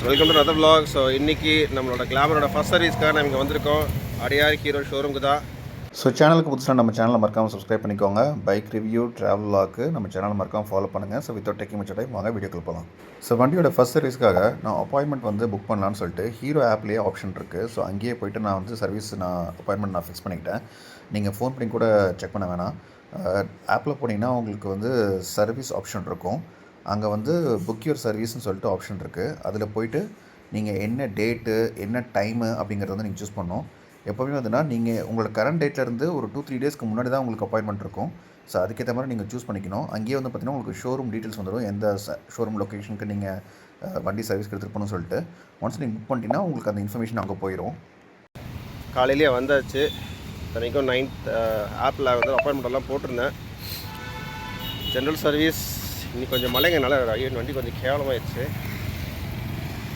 Welcome to another vlog. So இன்றைக்கி நம்மளோட கிளாமரோட first சர்வீஸ்க்காக நம்ம இங்கே வந்திருக்கோம். அடையார் ஹீரோ ஷோரூமுக்கு தான். ஸோ சேனலுக்கு புதுசாக நம்ம சேனலை மறக்காமல் சப்ஸ்கிரைப் பண்ணிக்கோங்க. பைக் ரிவ்யூ ட்ராவல் vlogக்கு நம்ம சேனலை மறக்காமல் ஃபாலோ பண்ணுங்கள். So without taking much time வாங்க வீடியோக்குள்ள போகலாம். ஸோ வண்டியோட ஃபஸ்ட் சர்வீஸ்க்காக நான் அப்பாயின்மெண்ட் வந்து புக் பண்ணலான்னு சொல்லிட்டு ஹீரோ ஆப்லேயே ஆப்ஷன் இருக்குது. ஸோ அங்கேயே போய்ட்டு நான் வந்து சர்வீஸ் அப்பாயின்மெண்ட் ஃபிக்ஸ் பண்ணிக்கிட்டேன். நீங்கள் ஃபோன் பண்ணி கூட செக் பண்ண வேணாம். ஆப்பில் போனீங்கன்னா உங்களுக்கு வந்து சர்வீஸ் ஆப்ஷன் இருக்கும். அங்கே வந்து புக் யுவர் சர்வீஸ்னு சொல்லிட்டு ஆப்ஷன் இருக்குது. அதில் போய்ட்டு நீங்கள் என்ன டேட்டு என்ன டைமு அப்படிங்கிறத வந்து நீங்கள் சூஸ் பண்ணணும். எப்போவுமே வந்துன்னா நீங்கள் உங்களோட கரண்ட் டேட்லேருந்து ஒரு 2-3 டேஸ்க்கு முன்னாடி தான் உங்களுக்கு அப்பாயின்மெண்ட் இருக்கும். ஸோ அதுக்கேற்ற மாதிரி நீங்கள் சூஸ் பண்ணிக்கணும். அங்கேயே வந்து பார்த்திங்கன்னா உங்களுக்கு ஷோரூம் டீட்டெயில்ஸ் வந்துடும். எந்த ஷோரூம் லொக்கேஷனுக்கு நீங்கள் வண்டி சர்வீஸ்க்கு எடுத்துகிட்டு போகணும்னு சொல்லிட்டு ஒன்ஸ் நீங்கள் புக் பண்ணிட்டீங்கன்னா உங்களுக்கு அந்த இன்ஃபர்மேஷன் அங்கே போயிடும். காலையிலேயே வந்தாச்சு. இன்றைக்கும் 9th ஆப்பில் வந்து அப்பாயின்மெண்ட்டெல்லாம் போட்டிருந்தேன். ஜென்ரல் சர்வீஸ் இன்னைக்கு கொஞ்சம் மழைங்கனால வண்டி கொஞ்சம் கேவலமாகிடுச்சு.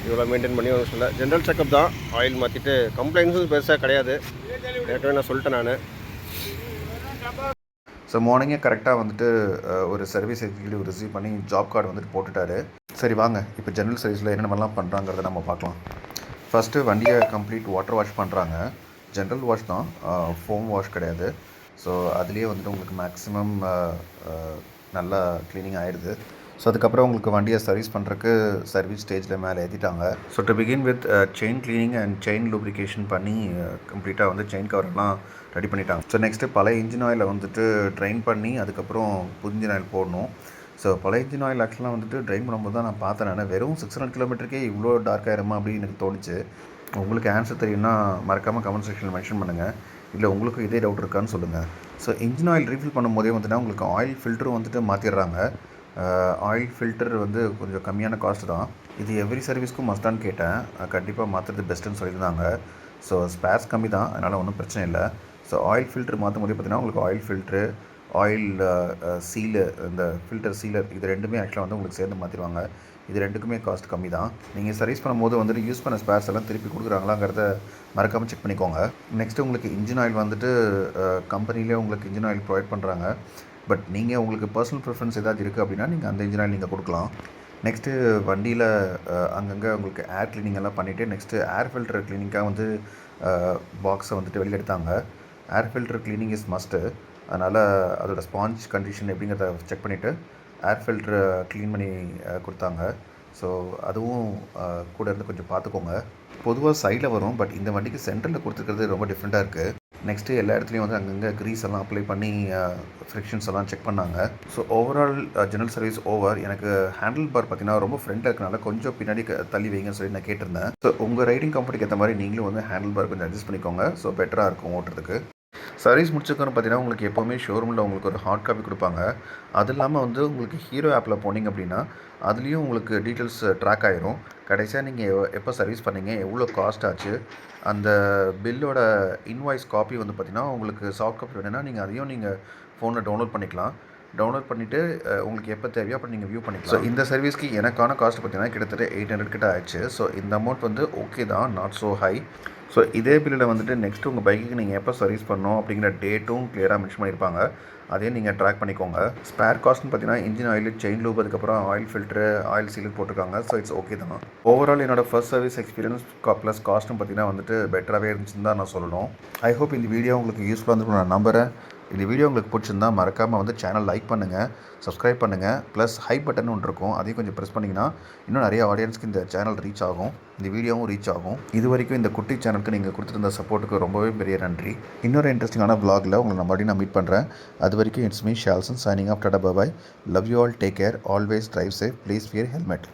இவ்வளோ மெயின்டைன் பண்ணி ஒன்றும் சொல்ல. ஜென்ரல் செக்கப் தான். ஆயில் மாற்றிட்டு கம்ப்ளைண்ட்ஸும் பெருசாக கிடையாது. ஏற்கனவே நான் சொல்லிட்டேன் நான். ஸோ மார்னிங்கே கரெக்டாக வந்துட்டு ஒரு சர்வீஸ் எக்ஸிக்யூட்டிவ் ரிசீவ் பண்ணி ஜாப் கார்டு வந்துட்டு போட்டுட்டாரு. சரி வாங்க இப்போ ஜென்ரல் சர்வீஸில் என்னென்ன மாதிரிலாம் பண்ணுறாங்கிறத நம்ம பார்க்கலாம். ஃபஸ்ட்டு வண்டியை கம்ப்ளீட் வாட்டர் வாஷ் பண்ணுறாங்க. ஜென்ரல் வாஷ் தான், ஃபோம் வாஷ் கிடையாது. ஸோ அதுலேயே வந்துட்டு உங்களுக்கு மேக்ஸிமம் நல்லா க்ளீனிங் ஆகிடுது. ஸோ அதுக்கப்புறம் உங்களுக்கு வண்டியை சர்வீஸ் பண்ணுறதுக்கு சர்வீஸ் ஸ்டேஜில் மேலே ஏற்றிட்டாங்க. So to begin with chain cleaning and chain lubrication பண்ணி கம்ப்ளீட்டாக வந்து செயின் கவரெல்லாம் ரெடி பண்ணிட்டாங்க. ஸோ நெக்ஸ்ட்டு பழைய இன்ஜின் ஆயிலை வந்துட்டு ட்ரைன் பண்ணி அதுக்கப்புறம் புது இன்ஜின் ஆயில் போடணும். ஸோ பழைய இன்ஜின் ஆயில் ஆக்சுவலாக வந்துட்டு ட்ரைன் பண்ணும்போது தான் நான் பார்த்தேன். நான் வெறும் 600 கிலோமீட்டருக்கே இவ்வளோ டார்க் ஆயிருமா அப்படின்னு எனக்கு தோணுச்சு. உங்களுக்கு ஆன்சர் தெரியும்னா மறக்காமல் கமெண்ட் செக்ஷனில் மென்ஷன் பண்ணுங்கள். இல்லை உங்களுக்கு இதே டவுட் இருக்கான்னு சொல்லுங்கள். ஸோ இன்ஜின் ஆயில் ரீஃபில் பண்ணும்போதே வந்துட்டு உங்களுக்கு ஆயில் ஃபில்டரும் வந்துட்டு மாற்றிடுறாங்க. ஆயில் ஃபில்டர் வந்து கொஞ்சம் கம்மியான காஸ்ட் தான். இது எவ்ரி சர்வீஸ்க்கும் மஸ்டான்னு கேட்டேன். கண்டிப்பாக மாற்றுறது பெஸ்ட்டுன்னு சொல்லியிருந்தாங்க. ஸோ ஸ்பேர்ஸ் கம்மி தான், அதனால் ஒன்றும் பிரச்சனை இல்லை. ஸோ ஆயில் ஃபில்ட்ரு மாற்றும் போது பார்த்திங்கன்னா உங்களுக்கு ஆயில் ஃபில்ட்ரு, ஆயில் சீலு, இந்த ஃபில்டர் சீலர் இது ரெண்டுமே ஆக்சுவலாக வந்து உங்களுக்கு சேர்ந்து மாற்றிடுவாங்க. இது ரெண்டுக்குமே காஸ்ட் கம்மி தான். நீங்கள் சர்வீஸ் பண்ணும்போது வந்துட்டு யூஸ் பண்ண ஸ்பேர்ஸ் எல்லாம் திருப்பி கொடுக்குறாங்களாங்கிறத மறக்காமல் செக் பண்ணிக்கோங்க. நெக்ஸ்ட்டு உங்களுக்கு இன்ஜின் ஆயில் வந்துட்டு கம்பெனிலே உங்களுக்கு இன்ஜின் ஆயில் ப்ரொவைட் பண்ணுறாங்க. பட் நீங்கள் உங்களுக்கு பர்சனல் ப்ரிஃபரன்ஸ் ஏதாவது இருக்குது அப்படின்னா நீங்கள் அந்த இன்ஜின் ஆயில் நீங்கள் கொடுக்கலாம். நெக்ஸ்ட்டு வண்டியில் அங்கங்கே உங்களுக்கு ஏர் க்ளீனிங் எல்லாம் பண்ணிவிட்டு நெக்ஸ்ட்டு ஏர் ஃபில்டர் க்ளீனிங்காக வந்து பாக்ஸை வந்துட்டு வெளியே எடுத்தாங்க. Air filter cleaning is must. அதனால் அதோட ஸ்பாஞ்ச் கண்டிஷன் எப்படிங்கிறத செக் பண்ணிவிட்டு ஏர் ஃபில்ட்ரு க்ளீன் பண்ணி கொடுத்தாங்க. ஸோ அதுவும் கூட இருந்து கொஞ்சம் பார்த்துக்கோங்க. பொதுவாக சைடில் வரும், பட் இந்த வண்டிக்கு சென்டரில் கொடுத்துருக்கிறது ரொம்ப டிஃப்ரெண்ட்டாக இருக்குது. நெக்ஸ்ட்டு எல்லா இடத்துலையும் வந்து அங்கங்கே க்ரீஸ் எல்லாம் அப்ளை பண்ணி ஃப்ரிக்ஷன்ஸ் எல்லாம் செக் பண்ணாங்க. So overall general service over. எனக்கு ஹேண்டில் பார் பார்த்திங்கன்னா ரொம்ப ஃப்ரண்ட்டில் இருக்கனால கொஞ்சம் பின்னாடி தள்ளி வைங்கன்னு சொல்லி நான் கேட்டிருந்தேன். ஸோ உங்கள் ரைடிங் கம்ஃபர்ட்டுக்கு ஏற்ற மாதிரி நீங்களும் வந்து ஹேண்டில் பார் கொஞ்சம் அட்ஜஸ்ட் பண்ணிக்கோங்க. ஸோ பெட்டராக இருக்கும் ஓட்டுறதுக்கு. சர்வீஸ் முடிச்சதுக்கு பார்த்தீங்கன்னா உங்களுக்கு எப்போவுமே ஷோரூமில் உங்களுக்கு ஒரு ஹார்ட் காப்பி கொடுப்பாங்க. அது இல்லாமல் வந்து உங்களுக்கு ஹீரோ ஆப்பில் போனீங்க அப்படின்னா அதுலேயும் உங்களுக்கு டீட்டெயில்ஸ் ட்ராக் ஆகிரும். கடைசியாக நீங்கள் எப்போ சர்வீஸ் பண்ணீங்க, எவ்வளோ காஸ்ட் ஆச்சு, அந்த பில்லோட இன்வாய்ஸ் காப்பி வந்து பார்த்திங்கன்னா உங்களுக்கு சாஃப்ட் காப்பி வேணும்னா நீங்கள் அதையும் நீங்கள் ஃபோனில் டவுன்லோட் பண்ணிக்கலாம். டவுன்லோட் பண்ணிவிட்டு உங்களுக்கு எப்போ தேவையோ அப்போ நீங்கள் வியூ பண்ணிக்கலாம். ஸோ இந்த சர்வீஸ்க்கு எனக்கான காஸ்ட் பார்த்திங்கன்னா கிட்டத்தட்ட 800 கிட்ட ஆயிடுச்சு. ஸோ இந்த அமௌண்ட் வந்து ஓகே தான், நாட் ஸோ ஹை. ஸோ இதே பில்லில் வந்துட்டு நெக்ஸ்ட்டு உங்கள் பைக்குக்கு நீங்கள் எப்போ சர்வீஸ் பண்ணணும் அப்படிங்கிற டேட்டும் கிளியராக மென்ஷன் பண்ணியிருப்பாங்க. அதையும் நீங்கள் ட்ராக் பண்ணிக்கோங்க. ஸ்பேர் காஸ்ட்னு பார்த்தீங்கன்னா இன்ஜின் ஆயில், செயின் லூப், அதுக்கப்புறம் ஆயில் ஃபில்ட்ரு, ஆயில் சீலர் போட்டிருக்காங்க. ஸோ இட்ஸ் ஓகே தான். ஓவரால் என்னோடய ஃபர்ஸ்ட் சர்வீஸ் எக்ஸ்பீரியன்ஸ் ப்ளஸ் காஸ்ட்டும் பார்த்தீங்கன்னா வந்துட்டு பெட்டராகவே இருந்துச்சுன்னு தான் நான் சொல்லணும். ஐ ஹோப் இந்த வீடியோ உங்களுக்கு யூஸ்ஃபுல்லாக இருந்துக்கும் நான் நம்புகிறேன். இந்த வீடியோ உங்களுக்கு பிடிச்சிருந்தா மறக்காமல் வந்து சேனல் லைக் பண்ணுங்கள், சப்ஸ்கிரைப் பண்ணுங்கள். ப்ளஸ் ஹை பட்டன் ஒன்று இருக்கும், அதையும் கொஞ்சம் ப்ரெஸ் பண்ணிங்கன்னா இன்னும் நிறைய ஆடியன்ஸ்க்கு இந்த சேனல் ரீச் ஆகும், இந்த வீடியோவும் ரீச் ஆகும். இது வரைக்கும் இந்த குட்டி சேனலுக்கு நீங்கள் கொடுத்துருந்த சப்போர்ட்டுக்கு ரொம்பவே பெரிய நன்றி. இன்னொரு இன்ட்ரெஸ்டிங்கான vlogல உங்களை மறுபடியும் நான் மீட் பண்ணுறேன். அது வரைக்கும் it's me Shalson signing off. Tata bye. Love you all. Take care. Always drive safe. Please wear helmet.